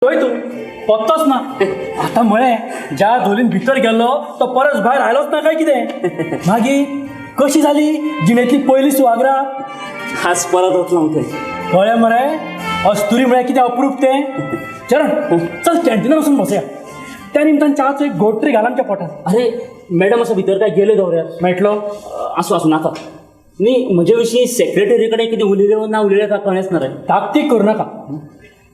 तू पत्तोच ना आता मळे ज्या धोलीन भितर गेलो तो परत भायर आयलोच ना काय कितें मागीर कशी जाली जिणेतली पयली सुवागरा आज परत वतलो ते कळ्ळें मरे अस्तुरी म्हळ्यार कितें अप्रूप तें चरण चल कॅन्टीनार वचून बसया त्या निमतान च्याचो एक घोट तरी घाल आमच्या पोटात अरे मॅडम असं भितर काय गेले दवऱ्यात मेळटलो आसूं आसूं नाका न्ही म्हजे विशीं सेक्रेटरी कडेन कितें उलयलें ना उलयलें काय कळ्ळेंच ना रे ताकतीक करूं नाका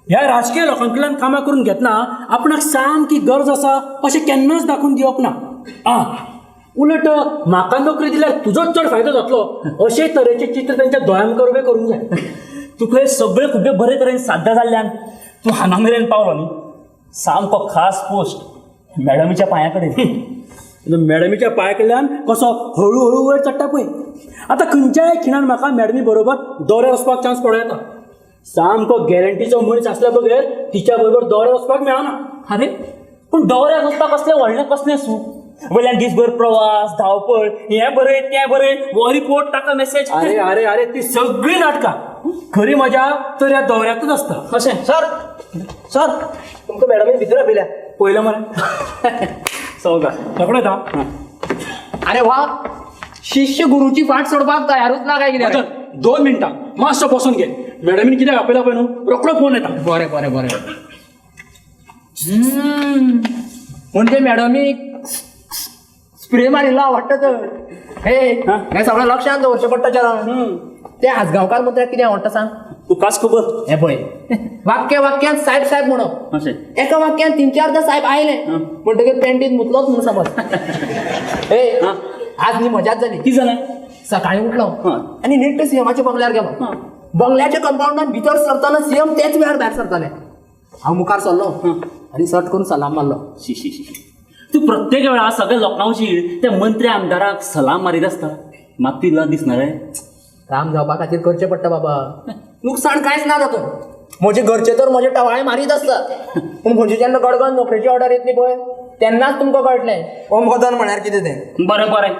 ह्या राजकीय लोकांकडल्यान कामां करून घेतना आपणाक सामकी गरज आसा अशें केन्नाच दाखोवन दिवप ना आं उलट म्हाका नोकरी दिल्यार तुजोच चड फायदो जातलो अशे तरेचे चित्र तेंच्या दोळ्यां मुखार उबें करूंक जाय तुका हे सगळे खूब बरे तरेन साध्य जाल्ल्यान तूं हांगा मेरेन पावलो न्ही सामको खास पोस्ट मॅडमीच्या पांया कडेन मॅडमीच्या पांया कडल्यान कसो हळू वयर चडटा पळय आतां खंयच्याय खिणान म्हाका मॅडमी बरोबर दौऱ्यार वचपाक चान्स पडो येता सामको गॅरंटीचो मनीस आसल्या बगर तिच्या बरोबर दौऱ्यार वचपाक मेळना अरे पूण दौऱ्याक वचपाक कसलें व्हडलें कसलें सूख वयल्यान दिसभर प्रवास धांवपळ हें बरय तें बरय हो रिपोर्ट ताका मेसेज अरे अरे अरे ती सगळी नाटकां खरी मजा तर ह्या दौऱ्यातूच आसता अशें सर सर तुमकां मॅडमीन भितर आपयल्या पळयलं मरे चौका रोखडो येता अरे वा शिष्य गुरुची फाट सोडपाक तयारूच ना काय कितें 2 मिनटां मातसो बसून घे मॅडमीन कित्याक आपयला पळय न्हू रोखडो फोन येता बरें बरें बरें म्हणजे मॅडमी स्प्रे मारिल्लो आवडटा तर हे सगळं लक्षांत दवरचें पडटा चरण ते आसगांवकार म्हणल्यार कितें आवडटा सांग तुकाच खबर हे पळय वाक्यान साहेब साहेब म्हणप अशें एका वाक्यान 3-4दा साहेब आयले म्हणटकीर पेंटीन मुतलोच म्हणून समज आज न्ही मजाच जाली कितें जालें सकाळी उठलो आनी नीट सीएमाच्या बंगल्यार गेलो बंगल्याच्या कंपाऊंडान भितर सरताना सीएम तेच वेळार भायर सरताले हांव मुखार सरलो आनी सट करून सलाम मारलो शी शी शी तू प्रत्येक वेळा सगळ्या लोकांची त्या मंत्री आमदाराक सलाम मारीत आसता म्हाका ती लज दिसना रे काम जावपा खातीर करचें पडटा बाबा नुकसाण कांयच ना तातूंत म्हजे घरचे तर म्हजे टवाळे मारीत आसतात पूण म्हजी जेन्ना गडगड नोकरेची ऑर्डर येतली पळय तेन्नाच तुमकां कळटलें मदन म्हळ्यार कितें तें बरें बरें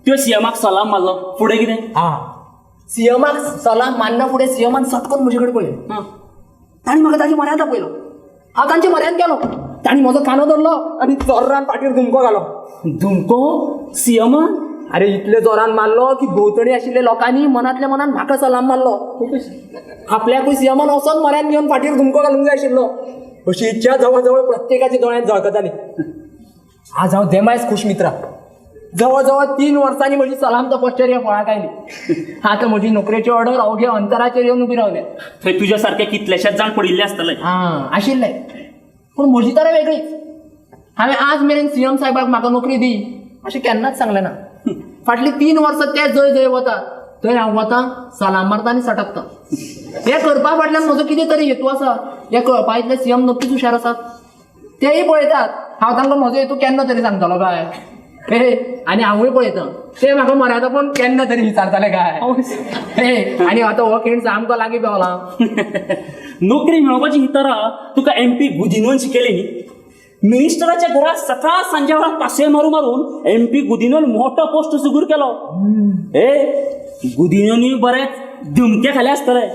तुवें सीएमाक सलाम मारलो फुडें कितें सीएमाक सलाम मारना फुडें सीएमान सटकन म्हजे कडेन पळय ताणी म्हाका ताची मर्यादा पळयलो हांव तांचे मर्याद गेलो ताणी म्हजो कानो धरलो आनी जोरान पाठीर धुमको घालो धुमको सीएमान अरे इतले जोरान मारलो की भोंवतणी आशिल्ल्या लोकांनी मनांतल्या मनान म्हाका सलाम मारलो आपल्याकूय सीएमान वचोन मर्याद घेवन फाटीर धुमको घालूंक जाय आशिल्लो अशी इच्छा जवळ जवळ प्रत्येकाची दोळ्यांत झळकताली आज हांव देमायज खुश मित्रा जवळ जवळ 3 वर्सांनी म्हजी सलाम तपश्चर्या फळाक आयली आतां म्हजी नोकरेची ऑर्डर अवघ्या अंतराचेर येवन उबी रावल्या थंय तुज्या सारके कितलेशेच जाण पडिल्ले आसतले आशिल्ले पूण म्हजी तर वेगळीच हांवें आज मेरेन सीएम साहेबाक म्हाका नोकरी दी अशें केन्नाच सांगलें ना फाटलीं 3 वर्सां ते जंय जंय वता थंय हांव वतां सलाम मारता आनी सटकता हें करपा फाटल्यान म्हजो कितें तरी हेतू आसा हें कळपा इतले सीएम नक्कीच हुशार आसात तेय पळयतात हांव तांकां म्हजो हेतू केन्ना तरी सांगतलो काय आनी हांवूय पळयता ते म्हाका मर्यादा पूण केन्ना तरी विचारताले काय आनी आतां हो खेळ सामको लागीं पावला नोकरी मेळोवपाची ही तरा तुका MP गुदिनोन शिकयली न्ही मिनिस्टराच्या घरात सकाळ सांजे वेळा पासय मारून MP गुदिनोन मोठो पोस्ट सुगूर केलो गुदिनोनी बरेच धुमके खाले आसतले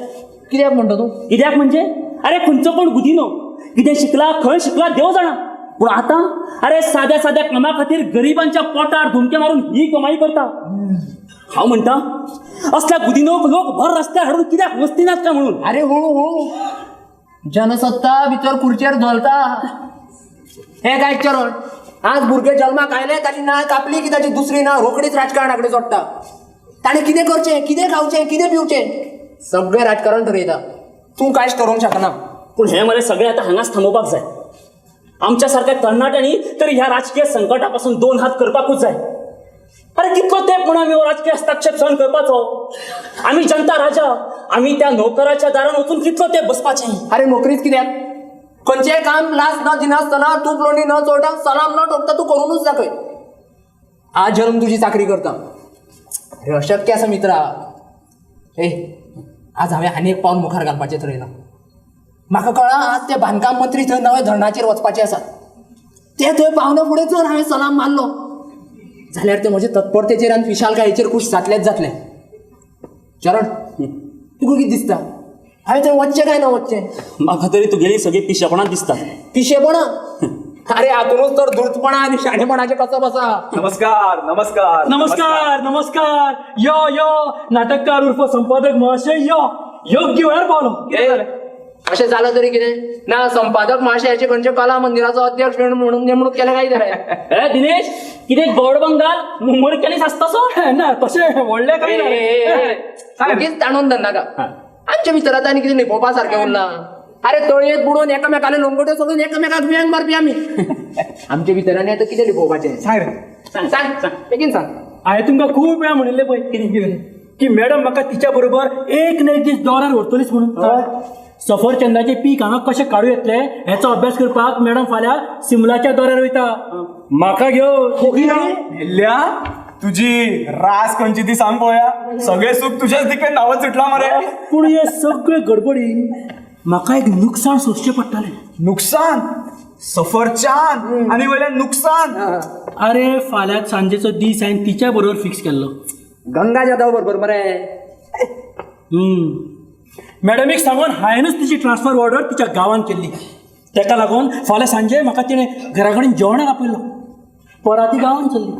कित्याक म्हणटा तूं कित्याक म्हणजे अरे खंयचो कोण गुदिनो कितें शिकला खंय शिकला देव जाणा पूण आतां अरे साद्या साद्या कामा खातीर गरिबांच्या पोटार धुमके मारून ही कमाई करता हांव म्हणटा असल्या गुदिनोक लोक भर रस्त्यार हाडून कित्याक वस्तीनात काय म्हणून अरे हळू जनसत्ता भितर खुर्चेर धोलता हे काय चरण आज भुरगे जल्माक आयले ताची नाळ कापली की ताची दुसरी नाळ रोखडीच राजकारणाकडे जोडटा ताणें कितें करचें कितें खावचें कितें पिवचें सगळें राजकारण ठरयता तूं कांयच करूंक शकना पूण हे मरे सगळें आतां हांगाच थांबोवपाक जाय आमच्या सारक्या तरणाट्यांनी तरी ह्या राजकीय संकटा पासून 2 हात करपाकूच जाय अरे कितलो तेंप म्हणून आमी हो राजकीय हस्तक्षेप सहन करपाचो आमी जनता राजा आमी त्या नोकराच्या दारान वचून कितलो तेंप बसपाचें अरे नोकरीच कित्याक खंयचेंय काम लाज न दिनासतना तूप लोणी न चोडटा सलाम न ठोकता तूं करूनच दाखय आज जन्म तुजी चाकरी करता अरे अशक्य आसा मित्रा आज हांवें आनी एक पावल मुखार घालपाचें थरयलां म्हाका कळ्ळां आज ते बांदकाम मंत्री थंय नव्या धरणाचेर वचपाचे आसात ते थंय पावना फुडें जर हांवें सलाम मारलो जाल्यार ते म्हजे तत्परतेचेर आनी विशालकायेचेर खूश जातलेच जातले चरण तुका कितें दिसता हांवें थंय वचचें काय ना वचचें म्हाका तरी तुगेली सगळी पिशेपणां दिसता. पिशेपणां अरे हातूनच तर धुर्तपणा आनी शाणेपणाचे कसब आसा. नमस्कार नमस्कार नमस्कार नमस्कार यो यो नाटककार उर्फ संपादक महाशय यो योग्य वेळार पावलो. अशें जालें तरी कितें ना संपादक महाशयाचे खंयचे कला मंदिराचो अध्यक्ष म्हणून नेमणूक केल्या काय जालें. ए दिनेश कितें गोड बंगाल मुंबय केलीस आसतासो. ना तशें व्हडलें काही ना. उगीच ताणून धरनाका. आमच्या भितर आतां आनी कितें लिपोवपा सारकें उरलां. अरे तळयेत बुडोवन एकामेकाले लोंगोट्यो सोडून एकामेकाक व्यंग मारपी आमी. आमच्या भितर आनी आतां कितें लिपोवपाचें सांग सांग बेगीन सांग. हांवें तुमकां खूब वेळा म्हणिल्लें पळय कितें की मॅडम म्हाका तिच्या बरोबर एक ना एक दीस दोरार व्हरतलीच म्हणून. सफरचंदाचे पीक हांगा कशें काडूं येतलें हेचो अभ्यास करपाक मॅडम फाल्यां सिमलाच्या दोऱ्यार वयता. म्हाका घेवन हेल्ल्या तुझी रास खंयची ती सांग पळोवया. सगळे सुख तुझ्याच दिकेन धांवत सुटला मरे. पूण हे सगळे गडबडीन म्हाका एक नुकसाण सोंसचें पडटालें. नुकसान सफरचान आणि वयल्यान नुकसान. अरे फाल्यां सांजेचो दीस हांवें तिच्या बरोबर फिक्स केल्लो. गंगा जाधव बरोबर मरे. मॅडमीक सांगून हांवेंनूच तिची ट्रान्सफर ऑर्डर तिच्या गांवांत केल्ली. ताका लागून फाल्यां सांजे म्हाका तिणें घरा कडेन जेवणाक आपयलो. परां ती गांवांत चल्ली.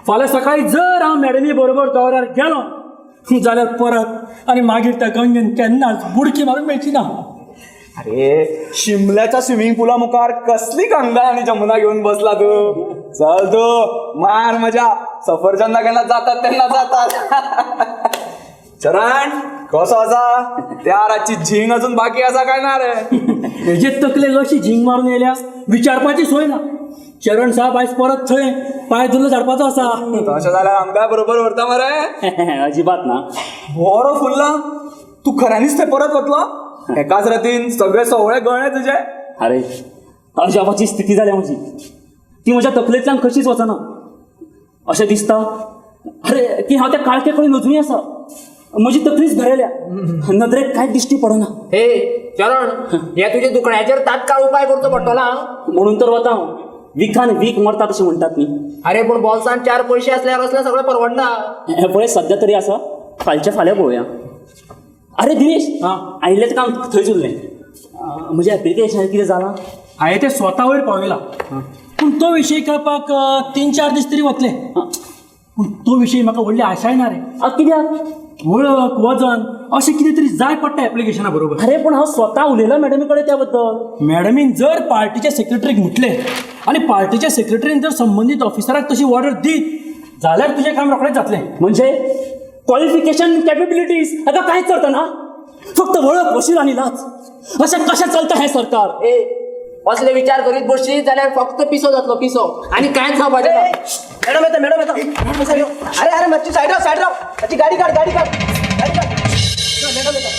फाल्यां सकाळीं जर हांव मॅडमी बरोबर दौऱ्यार गेलो जाल्यार परत आनी मागीर त्या गंगेन केन्नाच बुडकी मारूंक मेळची ना. अरे शिमल्याच्या स्विमिंग पुला मुखार कसली गंगा आणि जमुना घेऊन बसला तू. चल तू मार मजा. सफरचंदा केन्ना जातात तेन्ना जातात. चरण कसो आसा. त्या रातची झिंग अजून बाकी आसा काय ना रे. हेजे तकलेक अशी झिंग मारून येयल्या विचारपाची सोय ना. चरण साहेब आयज परत थंय पांय धुलो झाडपाचो आसा. तशें जाल्यार आमकां बरोबर व्हरता मरे. अजिबात ना. बरो फुल्ला. तू खऱ्यांनीच थंय परत वतलो. एकाच रातीन सगळे सोवळे गळ्ळे तुजे. अरे अजाबाची स्थिती जाल्या म्हजी. ती म्हज्या तकलेंतल्यान कशीच वचना. अशें दिसता अरे की हांव त्या काळखे कडेन अजुनूय आसा. म्हजी तकलीच भरयल्या. नदरेक कांयच दिश्टी पडना. हे चरण हे तुझ्या दुखण्याचेर तात्काळ उपाय करचो पडटलो हां. म्हणून तर वता हांव. विकान वीक मरतात अशें म्हणटात न्ही. अरे पूण बॉल्सान 4 पयशे असल्यार असलें सगळें परवडना. हें पळय सध्या तरी आसा. फालच्या फाल्यां पळोवया. अरे दिनेश आयिल्लें काम थंयच उरलें. म्हजें एप्लिकेशन कितें जालां. हांवें तें स्वता वयर पावयला. पूण तो विशय कळपाक 3-4 दीस तरी वतले. पूण तो विशय म्हाका व्हडली आशाय ना रे. कित्याक. वळख वजन अशें कितें तरी जाय पडटा एप्लिकेशना बरोबर. अरे पूण हांव स्वता उलयला मॅडमी कडेन त्या बद्दल. मॅडमीन जर पार्टीच्या सेक्रेटरीक म्हटलें आनी पार्टीच्या सेक्रेटरीन जर संबंदीत ऑफिसराक तशी ऑर्डर दीत जाल्यार तुजें काम रोखडेंच जातलें. म्हणजे क्वालिफिकेशन कॅपेबिलिटीज आता कांयच करतना फक्त वळख वशील आनी लाच. अशें कशें चलता हें सरकार. ए असले विचार करीत बसशी जाल्यार फक्त पिसो जातलो पिसो आनी कांयच जावपाचें ना. मॅडम येता मॅडम येता. अरे अरे मातशी सायड राव मातशी गाडी काड गाडी काड. मॅडम येता.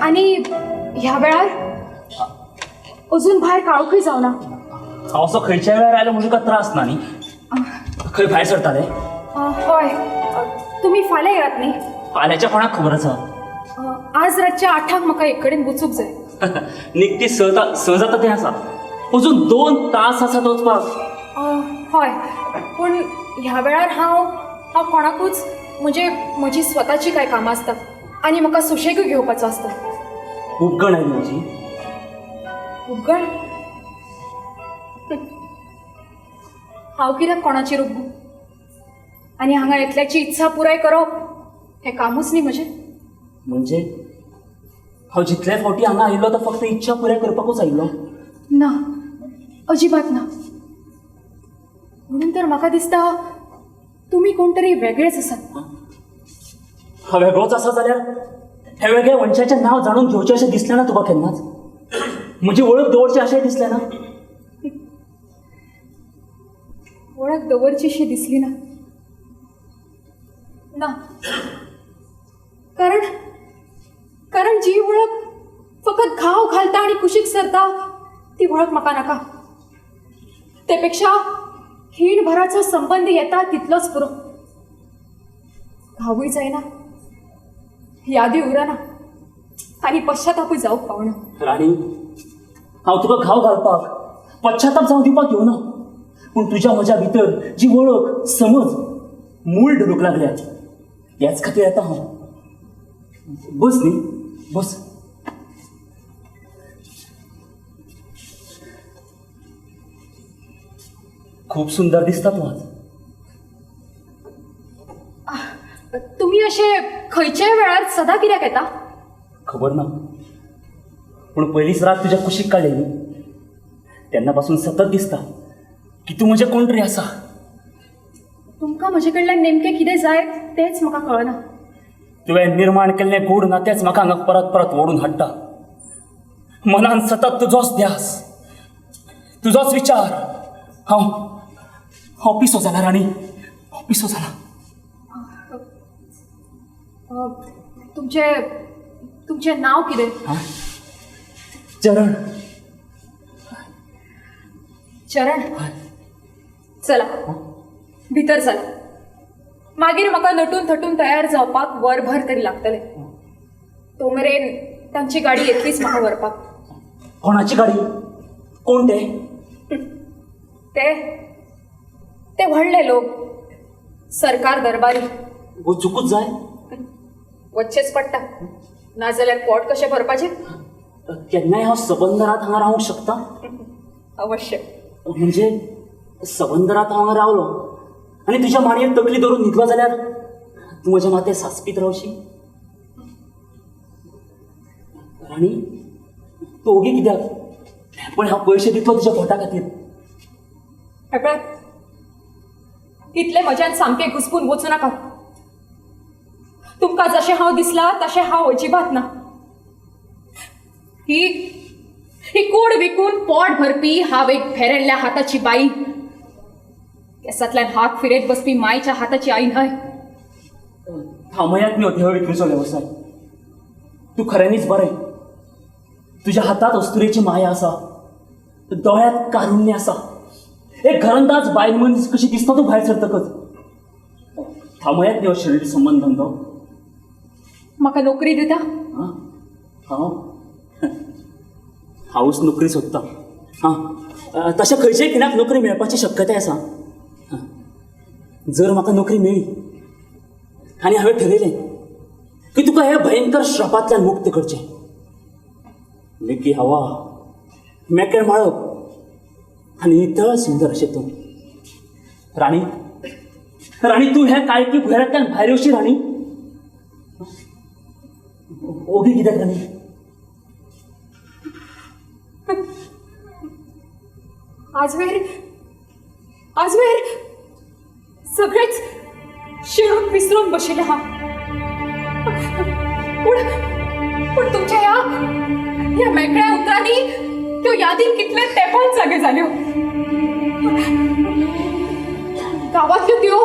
आणि ह्या वेळार अजून भायर काळोखूय जावना. असो खंयच्या वेळार आयलो म्हणून तुका त्रास ना न्ही. खंय भायर सरताले. हय तुमी फाल्यां येयात न्ही. फाल्यांच्या कोणाक खबर आसा. आज रातच्या 8:00 म्हाका एक कडेन वचूंक जाय. निकती स जाता तें आसा. अजून 2 तास आसात वचपाक. हय पूण ह्या वेळार हांव कोणाकूच म्हणजे म्हजी स्वताची कांय कामां आसतात आनी म्हाका सुशेगूय घेवपाचो आसता. उपगण आयली म्हजी. उपगण हांव कित्याक कोणाचेर उपगू. आनी हांगा एकल्याची इत्सा पुराय करप हें कामूच न्ही म्हजें. म्हणजे हांव जितले फावटी हांगा आयिल्लो तो फक्त इच्छा पुराय करपाकूच आयिल्लो. ना अजिबात ना. म्हणून तर म्हाका दिसता तुम्ही कोणतरी वेगळेच असात. हा वेगळोच असा जाल्यार हे वेगळ्या वंशाचें नाव जाणून घेवचें अशें दिसलें ना तुका केन्नाच? म्हजी वळख दवरची अशेंय दिसलें ना? ओळख दवरचीशी दिसली ना. ना कारण कारण जी ओळख फकत घाव घालता आणि कुशीक सरता ती ओळख म्हाका नाका. त्यापेक्षा खीणभराचो संबंध येता तितलोच पुरो. घावूय जायना, यादी उरना आणि पश्चातापूय जावंक पावना. राणी, हांव तुका घाव घालपाक पश्चाताप जावं दिवपाक येवना, पूण तुज्या म्हज्या भितर जी वळख समज मूळ धरूंक लागल्या ह्याच खातीर येता हांव. बस न्ही, बस. खूप सुंदर दिसता तूं आज. तुम्ही असे खंयच्याय वेळार सदां कित्याक येता? खबर ना, पूण पयलींच रात तुज्या कुशीक काडली न्ही, तेन्ना पासून सतत दिसता की तूं म्हजें कोण तरी आसा. तुमकां म्हजे कडल्यान नेमकें कितें जाय तेंच म्हाका कळना. तुवें निर्माण केल्लें गूढ नातेंच म्हाका हांगा परत परत ओडून हाडटा. मनान सतत तुजोच ध्यास, तुजोच विचार. हांव पिसो जाला राणी, हांव पिसो जाला. तुमचें नांव कितें? चरण. चरण. चला भितर चला. मागीर म्हाका नटून थटून तयार जावपाक वरभर तरी लागतलें. तो मेरेन तांची गाडी येतलीच म्हाका व्हरपाक. कोणाची गाडी? कोण ते? ते व्हडले लोक, सरकार दरबारी. वचूकूच जाय? वच्चेच पडटा, नाजाल्यार पोट कशें भरपाचें? केन्नाय हांव सबंदरात हांगा रावूंक शकता? अवश्य. म्हणजे सबंदरात हांव हांगा रावलो आनी तुज्या माडयेर तकली धरून न्हिदलो जाल्यार तूं म्हज्या माथ्यार सासपीत रावशी? राणी, तूं ओगी कित्याक? पण हांव पयशे दितलो तुज्या पोटा खातीर. पळय, इतले म्हज्यान सामकें घुसपून वचूं नाका. तुमकां जशें हांव दिसला तशें हांव अजिबात ना. ही कूड विकून पोट भरपी हांव एक फेरेल्ल्या हाताची बाई. केसांतल्यान हात फिरयत बसपी मायच्या हाताची आई न्हय. थांबयात न्ही देव विक्रीचो वेवसाय. तूं खऱ्यांनीच बरें. तुज्या हातांत अस्तुरेची माया आसा, दोळ्यांत कारुण्य आसा. एक घरंदाज बायल मनीस कशी दिसता तूं भायर सरतकच. थांबयात न्ही हो शरीर संबंध धंदो. म्हाका नोकरी दिता? हांवूच नोकरी सोदतां. तशें खंयच्याय खिणाक नोकरी मेळपाची शक्यताय आसा. जर म्हाका नोकरी मेळ्ळी आनी हांवें ठरयलें की तुका ह्या भयंकर श्रापांतल्यान मुक्त करचें, लेकी हवा, मेकळें माळप आनी नितळ सुंदर अशें तूं. राणी, राणी, तूं ह्या काळकी भुयरांतल्यान भायर येवशी राणी. ओगी कित्याक राणी? आजवेर सगळेच शिरून विसरून बशिल्ले हांव. पूण तुमच्या ह्या मेकळ्या उतरांनी त्यो यादीन कितले तेंपान जागे जाल्यो. गांवांतल्यो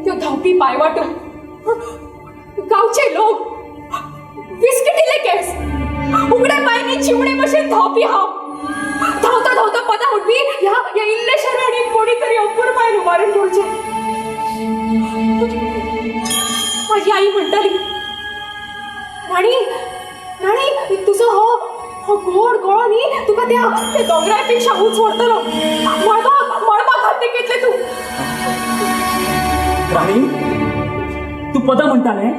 त्यो धांवपी पायवाटो, गांवचे लोक, विस्किटिले केस, उगड्या पांयांनी चिमणे भशेन धांवपी हांव. धांवता धांवता पदां उठपी ह्या इल्लेशा राणीक कोणी तरी अपूर पांय उबारून ठेवचे. माझी आई म्हणटाली, राणी, राणी, तुजो हो गोड गळो न्ही तुका त्या दोंगरा पेक्षा उंच व्हरतलो. मळबाक हात तेकयतले तूं. राणी, तूं पदां म्हणटालें?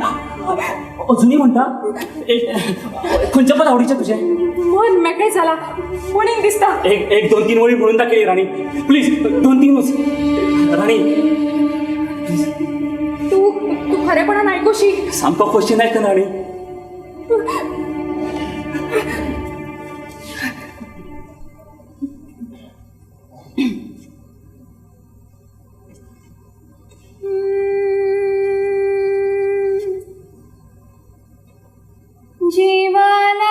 अजुनी म्हणटा? खंयचें पद आवडीचें तुजें? मन मेकळें जाला म्हणून दिसता. एक 2-3 वळी म्हणून दाखयली राणी, प्लीज. 2-3 वच राणी. तू खरेपणान आयकुशी? सामको खोशी नायक राणी. जीवाला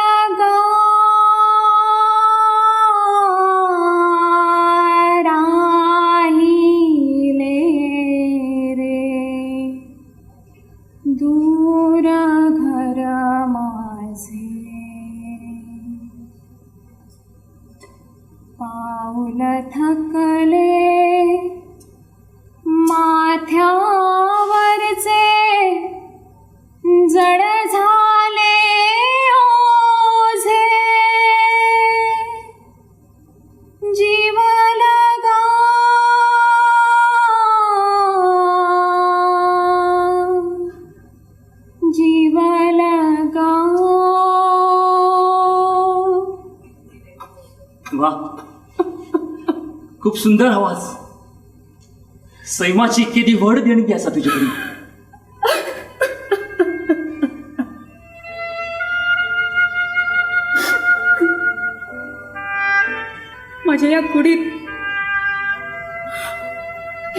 राहिले रे दूर घर माझे पाऊल थकले माथ्यावरचे जड झाले ओझे जीव लगा जीव लगा वा खूप सुंदर आवाज. सैमाची किती वड देणगी असा तुझ्याकडे. माझ्या या कुडीत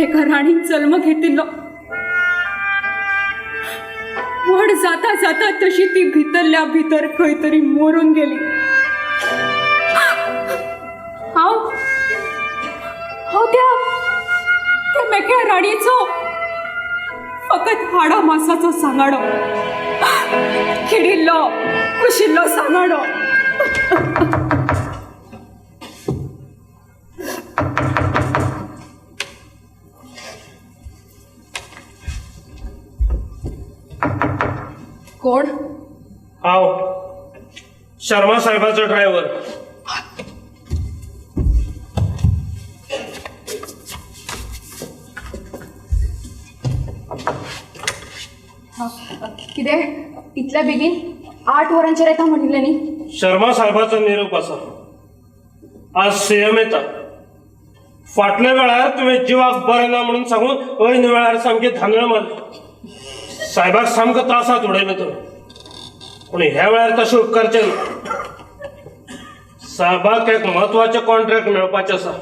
एका राणी जन्म घेतिल्लो. वड जाता जाता तशी ती भितरल्या भितर खंय तरी मरून गेली. हांव त्या मेकळ्या राणीचो फकत हाडा मासाचो सांगाडो, खिडिल्लो कुशिल्लो सांगाडो. कोण? हाव शर्मा साहेबाचा ड्रायव्हर. कितें इतल्या बेगीन 8 वरांचेर येता म्हणिल्लें न्ही? शर्मा साहेबाचो निरोप आसा. आज सीएम येता. फाटल्या वेळार तुवें जिवाक बरें ना म्हणून सांगून ऐन वेळार सामकी धांदळ मारली. साहेबाक सामको त्रासात उडयलो तुवें, पूण ह्या वेळार तशें उपकारचें ना. साहेबाक एक म्हत्वाचें कॉन्ट्रॅक्ट मेळपाचें आसा.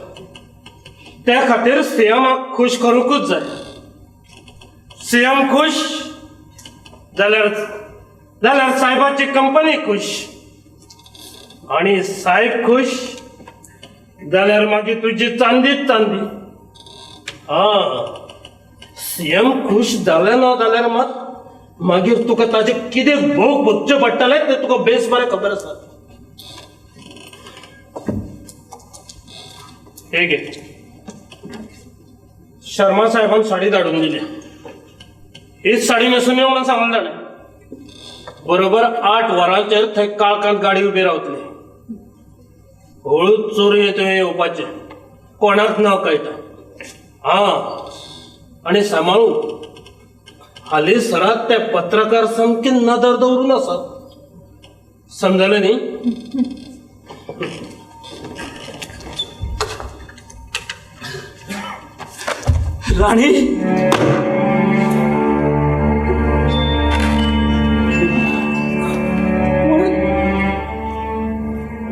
त्या खातीर सीएमाक खूश करूंकूच जाय. सीएम खूश जाल्यार साहेबाची कंपनी खुश, आणि साहेब खुश जाल्यार मागीर तुजी चांदीच चांदी. सीएम खुश जाले ना जाल्यार मागीर तुका ताजे कितें भोग भोगचे पडटले ते तुका बेस बरें खबर आसा. हे घे, शर्मा साहेबान साडी धाडून दिली. हीच साडी न्हेसून यो म्हणून सांगलें ताणें. बरोबर 8 वरांचेर थंय काळखांत गाडी उबी रावतली. हळूच चोरी तुवें येवपाचें, कोणाक न कळटा. आणि सांबाळून. हालीं सराक ते पत्रकार सामके नदर दवरून आसात. समजलें न्ही? राणी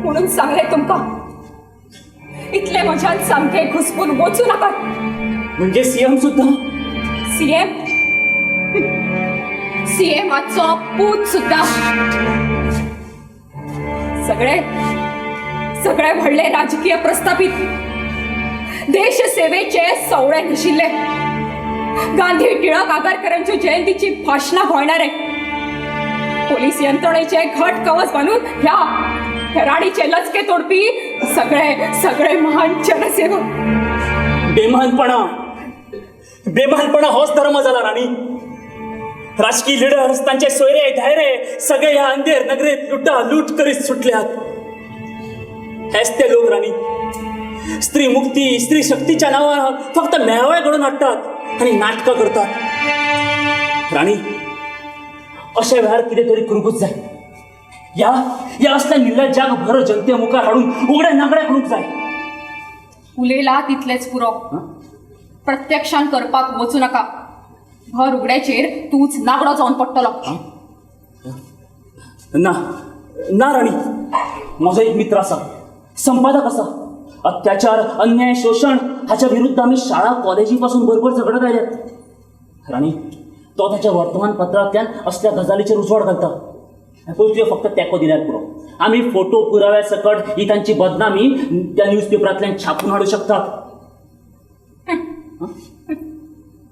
म्हणून सांगले तुमका इतले म्हज्यान सामके घुसपून वचू नाका. म्हणजे सीएम सुद्धा? सीएमाचो पूत सुद्धा. सगळे व्हडले राजकीय प्रस्थापित, देश सेवेचे सवळे निशिल्ले, गांधी टिळक आगरकरांच्या जयंतीची भाषणां घोळणारे, पोलीस यंत्रणेचे घट कवच बांधून ह्या राणीचे लचके तोडपी सगळे महान जनसेवक. बेमानपणा होच धर्म झाला राणी. राजकीय लिडर्स, तांचे सोयरे धायरे सगळे ह्या अंधेर नगरीत लूट करीत सुटल्यात. हेच ते लोक राणी स्त्री मुक्ती, स्त्री शक्तीच्या नावावर फक्त मेळावे घडून हाडटात आणि नाटकं करतात. राणी अशा वेळार कितें तरी करूंकूच जाय. या असल्या निर्लज्जाक भर जनते मुखार हाडून उगड्या नागड्या करूंक जाय. उलयला तितलेच पुरो. प्रत्यक्षान करपाक वचू नका. भर उगड्याचेर तूच नागडो जावन पडटलो. ना राणी, म्हजो एक मित्र आसा, संपादक आसा. अत्याचार, अन्याय, शोषण हाच्या विरुद्ध आम्ही शाळा कॉलेजी पासून बरोबर झगडत आयल्यात. राणी तो त्याच्या वर्तमानपत्रांतल्यान असल्या गजालीचेर उजवाड घालता. पण तुझे फक्त तेको दिल्यार पुरो. आम्ही फोटो पुराव्या सकट ही तांची बदनामी त्या न्यूजपेपरांतल्यान छापून हाडू शकतात.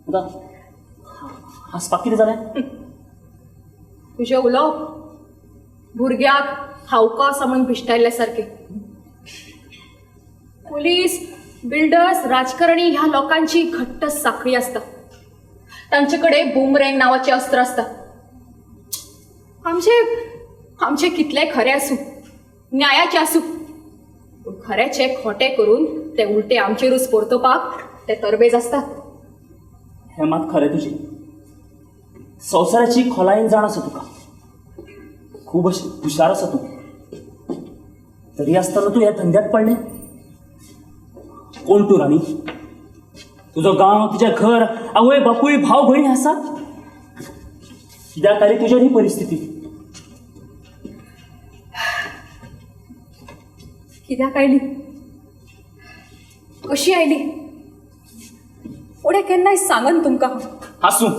आता हांसपाक कितें जालें? तुझे उलोवप भुरग्याक हावकास म्हणून भिश्टायल्ले सारखे. पोलीस, बिल्डर्स, राजकारणी ह्या लोकांची घट्ट साखळी असता. तांचे कडेन बुमरँग नावाचे अस्त्र असता. आमचे कितले खरे आसूं, न्यायाचे आसूं, पूण खऱ्याचे खोटे करून ते उलटे आमचेरूच परतोवपाक ते तरबेज असतात. हें मात खरें तुजें. संवसाराची खोलायेन जाण आसा तुका. खूब अशें हुशार आसा तूं. तरी आसतना तूं ह्या धंद्यात पडलें. कोण तूं राणी? तुजो गांव, तुजें घर, आवय बापूय, भाव भयणी आसात? कित्याक आयली तुज्यान ही परिस्थिती? कित्याक आयली? कशी आयली? फुडें केन्नाय सांगन तुमकां. आसूं,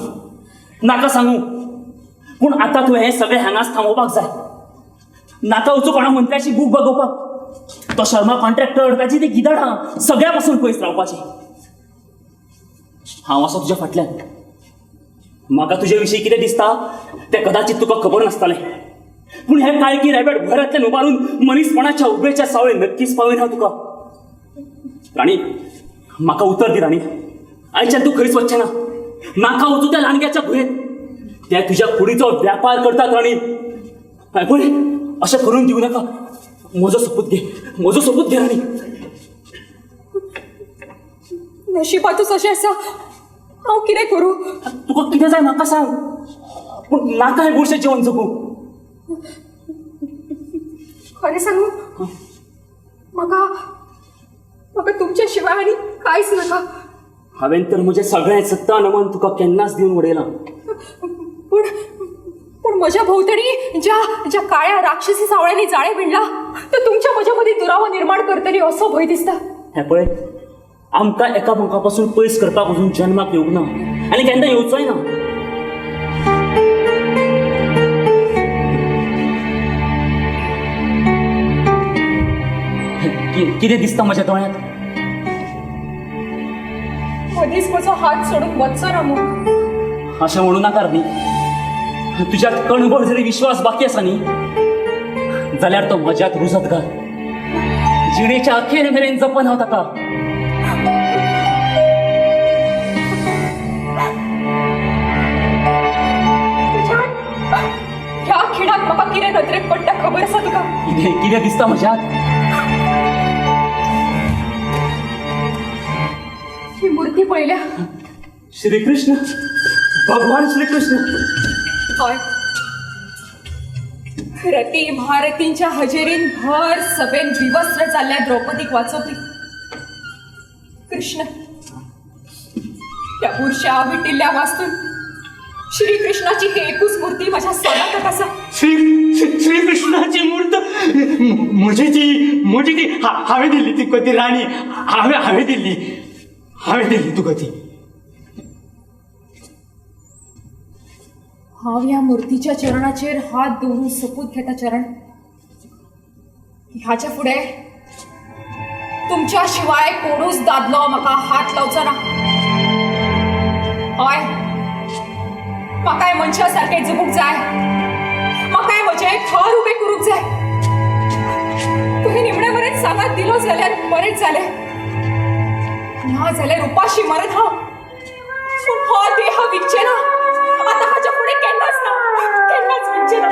नाका सांगू. पूण आतां तूं हें सगळें हांगाच थांबोवपाक जाय. नाका वचूं कोणा मंत्र्याची बूक बगोवपाक. तो शर्मा कॉन्ट्रॅक्टर, ताची ती गिदाडां, सगळ्या पासून पयस रावपाचें. हांव आसा तुज्या फाटल्यान. म्हाका तुजे विशीं कितें दिसता तें कदाचित तुका खबर नासतलें. पूण हें काळकी रेबेट भरांतल्यान उबारून मनीसपणाच्या उबेच्या सावळे नक्कीच पावयना तुका. राणी, म्हाका उतर दी राणी. आयच्यान तूं खंयच वचचें ना. नाका वचूं त्या लांडग्याच्या भुयेंत. ते तुज्या कुडीचो व्यापार करतात राणी. पळय, अशें करून दिवं नाका. म्हजो सोपूत घे राणी. नशिबातूच अशें आसा. हांव कितें करूं? तुका कितें जाय म्हाका सांग. पूण नाका हें बुरशें जिवन जगूं. खरें सांगू, म्हाका तुमच्या शिवाय आनी कांयच नाका. हांवें तर म्हजें सगळें सत्ता नमन तुका केन्नाच दिवन उडयलां. पूण म्हज्या भोंवतणी ज्या काळ्या राक्षसी सावळ्यांनी जाळे विणला तो तुमच्या म्हज्या मदीं दुरावो निर्माण करतली असो भंय दिसता. हें पळय, आमकां एकामेका पासून पयस करपाक अजून जन्माक येवंक ना आनी केन्ना येवचोय ना. कितें दिसता म्हज्या दोळ्यांत? मदींच म्हजो हात सोडून वचचो ना मूं. अशें म्हणू नाका न्ही. तुज्यात कणभर जरी विश्वास बाकी आसा न्ही जाल्यार तो म्हज्यात रुजत घाल. जिणेच्या अखेर मेरेन जपन हांव ताका. ह्या खिणाक म्हाका कितें नदरेक पडटा खबर आसा तुका? कितें दिसता म्हज्यात? ही मूर्ती पळयल्या? श्रीकृष्ण, भगवान श्रीकृष्ण. हय, रती महारतींच्या हजेरीन भर सभेन विवस्त्र जाल्ल्या द्रौपदीक वाचोवपी कृष्ण. त्या बुरश्या विटिल्ल्या वास्तून श्रीकृष्णाची ही एकूच मूर्ती माझ्या सोलाकात आसा. श्रीकृष्णाची मूर्त म्हजी ती हांवें दिल्ली ती कधी राणी. हांवें दिल्ली तुका ती. हांव ह्या मूर्तीच्या चरणाचेर हात दवरून सोपूत घेता चरण. ह्याच्या फुडें तुमच्या शिवाय कोणूच दादलो म्हाका हात लावचो ना. हय, म्हाकाय मनशा सारकें जगूंक जाय. म्हाकाय म्हजें घर उबें करूंक जाय. तुमी निमणे मरेन सांगात दिलो जाल्यार बरेंच जालें. ना जाल्यार उपाशी मरत हांव. पूण हो देह विकचे ना. आता हाच्या फुडें केन्नाच ना. केन्नाच विकचे ना.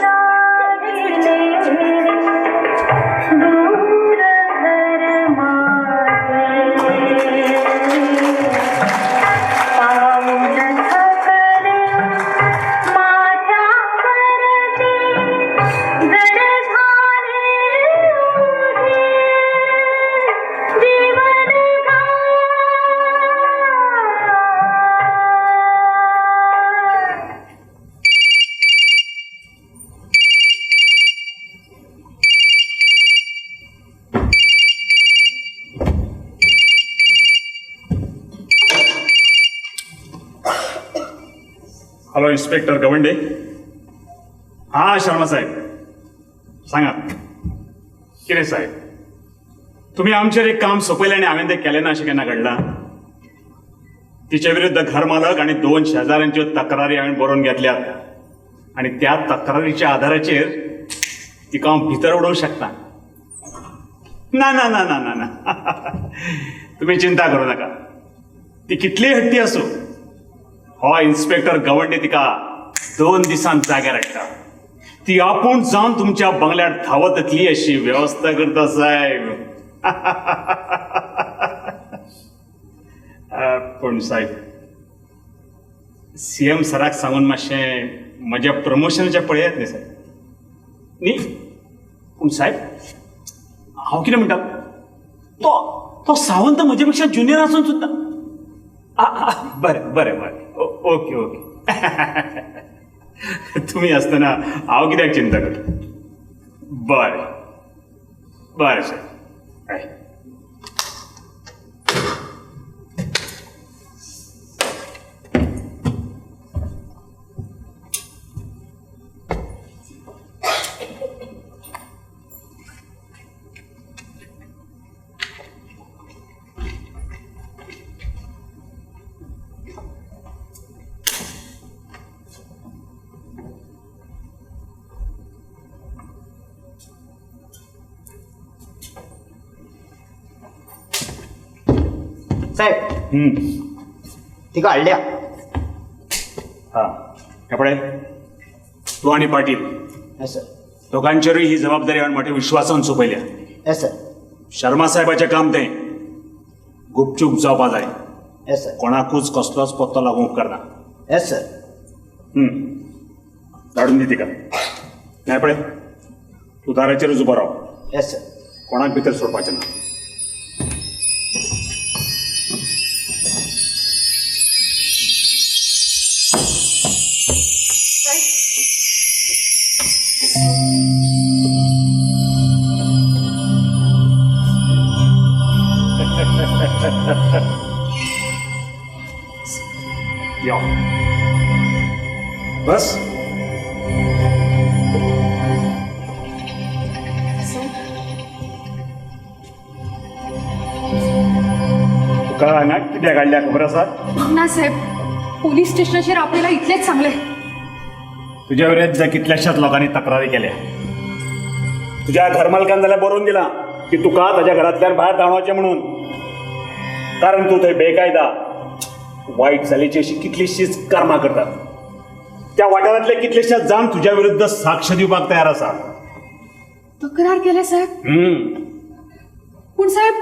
Hello inspector Gawande. हा शर्मा साहेब, सांगा कितें साहेब तुम्ही आमचेर एक काम सोपयलें आनी हांवें तें केलें ना अशें केन्ना घडलां तिचे विरुद्ध घर मालक आणि 2 शेजाऱ्यांच्यो तक्रारी हांवें बरोवन घेतल्यात आणि त्या तक्रारीच्या आधाराचेर तिका हांव भितर उडोवंक शकता ना ना ना ना ना ना तुम्ही चिंता करू नका ती कितली हट्टी असो हो इन्स्पेक्टर गवंडी तिका 2 दिसांत जाग्यार हाडटा ती आपूण जावन तुमच्या बंगल्यार धावत येतली अशी व्यवस्था करता साहेब पण साहेब सीएम सराक सांगून मातशें म्हज्या प्रमोशनाचें पळयात न्ही साहेब न्ही पूण साहेब हांव कितें म्हणटा तो तो सावंत म्हजे पेक्षा ज्युनियर आसून सुद्दां बरें बरें बरें ओके ओके तुम्ही असताना हांव कित्याक चिंता करता बरें बरें साहेब हय साहेब तिका हाडल्या हां कपडे तू आणि पाटील येस सर दोघांचेरूय ही जबाबदारी हांवें मोठ्या विश्वासान सोपयल्या येस सर शर्मा साहेबाचें काम तें गुपचूप जावपा जाय येस सर कोणाकूच कसलोच पत्तो लागूंक उपकारना येस सर धाडून दी तिका नाही पळय तू दाराचेरूच उबो राव येस सर कोणाक भितर सोडपाचें ना या बस तुका हांगा कित्याक हाडल्या खबर आसा ना साहेब पोलीस स्टेशनाचेर आपल्याला इतलेच सांगले तुझ्या विरुद्ध कितल्याशाच लोकांनी तक्रारी केल्या तुझ्या घरमालकान जाल्यार बरोवन दिलां की तुका ताच्या घरांतल्यान भायर धांवचे म्हणून कारण तू थंय बेकायदा वायट चालीची अशी कितलीशीच कर्मां करतात त्या वाठारांतले कितलेशेच जाण तुझ्या विरुद्ध साक्ष दिवपाक तयार आसा तक्रार केल्या साहेब पूण साहेब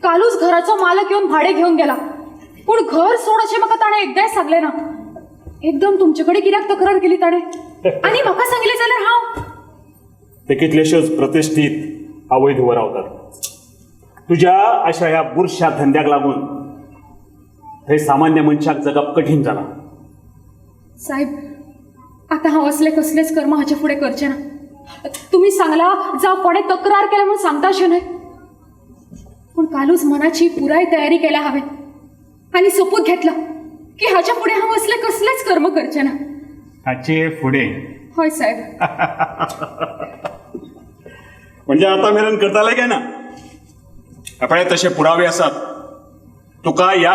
कालूच घराचो मालक येवन भाडे घेवन गेला पूण घर सोड अशें म्हाका ताणें एकदांय सांगलें ना एकदम तुमचे कडेन कित्याक तक्रार केली ताणें आनी म्हाका सांगलें जाल्यार हांव ते कितलेशेच प्रतिश्ठीत अवैध रावतात तुझ्या अशा ह्या बुरश्या धंद्याक लागून थंय सामान्य मनशाक जगप कठीण जालां साहेब आता हांव असले कसलेच कर्म हाचे फुडें करचें ना तुमी सांगला जावं कोणें तक्रार केल्या म्हूण सांगता अशें न्हय पूण कालूच मनाची पुराय तयारी केल्या हांवें आनी सोपूत घेतला की हाच्या फुडें हांव असले कसलेच कर्म करचें ना हाचे फुडें हय साहेब म्हणजे आता मेरेन करताले काय ना आपले तसे पुरावे आसात तुका या